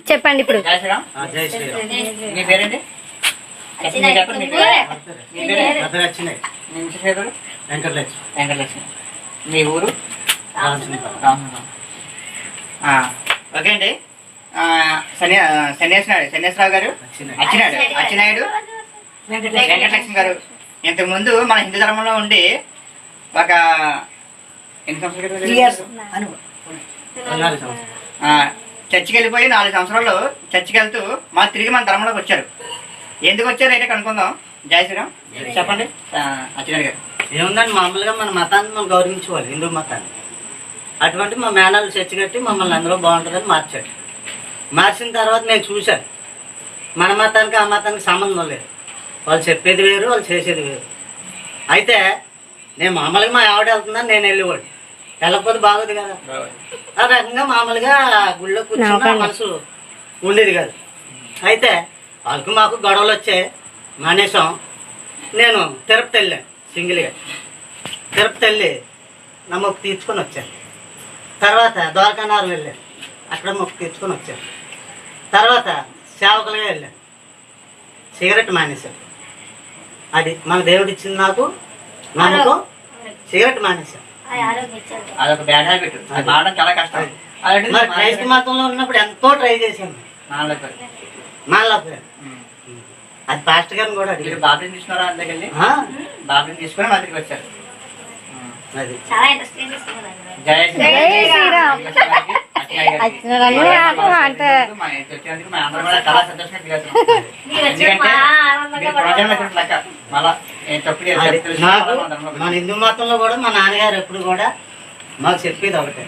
చెప్పండి ఇప్పుడు. జై శ్రీరామ్. జై శ్రీరామ్. మీ పేరేంటి? మీ చెప్పండి. మీ పేరు? మీ ఇంటి పేరు? వెంకటలక్ష్మి. మీ ఊరు? ఓకే అండి. సన్యాసరావు గారు, అచ్చినాయుడు, వెంకటలక్ష్మి గారు ఇంతకుముందు మన హిందూ ధర్మంలో ఉండి ఒక ఎన్ని సంవత్సరాలు చర్చికి వెళ్ళిపోయి 4 సంవత్సరాలు చర్చికి వెళ్తూ తిరిగి మన ధర్మంలోకి వచ్చారు. ఎందుకు వచ్చారు అయితే కనుక్కుందాం. జై శ్రీరామ్. చెప్పండి అచ్చినాయుడు గారు. ఏముందండి, మామూలుగా మన మతాన్ని మనం గౌరవించుకోవాలి, హిందూ మతాన్ని. అటువంటి మా మేనాలు చర్చి కట్టి మమ్మల్ని అందులో బాగుంటుందని మార్చాడు. మార్చిన తర్వాత నేను చూశాను, మన మతానికి ఆ మతానికి సంబంధం లేదు. వాళ్ళు చెప్పేది వేరు, వాళ్ళు చేసేది వేరు. అయితే నేను మామూలుగా మా ఆవిడ వెళ్తుందని నేను వెళ్ళేవాడు, వెళ్ళకపోతే బాగోదు కదా. ఆ రకంగా మామూలుగా గుళ్ళో కూర్చున్న మనసు ఉండేది కాదు. అయితే వాళ్ళకి మాకు గొడవలు వచ్చాయి, మానేసం. నేను తిరుపతి వెళ్ళాను సింగిల్గా. తిరుపతి వెళ్ళి నా మొక్కు తీర్చుకొని వచ్చాను. తర్వాత ద్వారకానారు వెళ్ళాను, అక్కడ మొక్కు తీర్చుకొని వచ్చాను. తర్వాత సేవకులుగా వెళ్ళాను, సిగరెట్ మానేశాను. అది మన దేవుడు ఇచ్చింది నాకు నమ్మకం. సిగరెట్ మానేశాను. అదొక బ్యాడ్ హ్యాబిట్, మానడం చాలా కష్టం. మరి క్రైస్తవ మతంలో ఉన్నప్పుడు ఎంతో ట్రై చేశాను, మానలేకపోయాను. అది పాస్టర్ గారిని కూడా అడిగారు. బాబుని తీసుకున్నారా? అందుకెళ్ళి బాబుని తీసుకుని మా దగ్గరికి వచ్చారు. అది జై శ్రీరామ్. చాలా సంతోషంగా ఫీల్ అవుతున్నాం. ఎందుకంటే నాకు మన హిందూ మతంలో కూడా మా నాన్నగారు ఎప్పుడు కూడా మాకు చెప్పేది ఒకటే,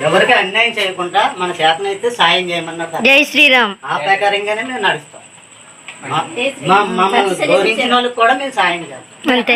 ఎవరికి అన్యాయం చేయకుండా మన చేతనైతే సాయం చేయమన్నారు. జై శ్రీరామ్. ఆ ప్రకారంగానే మేము నడుస్తాం. మమ్మల్ని గౌరవించిన వాళ్ళకి కూడా మేము సాయం చేస్తాం. అంతే.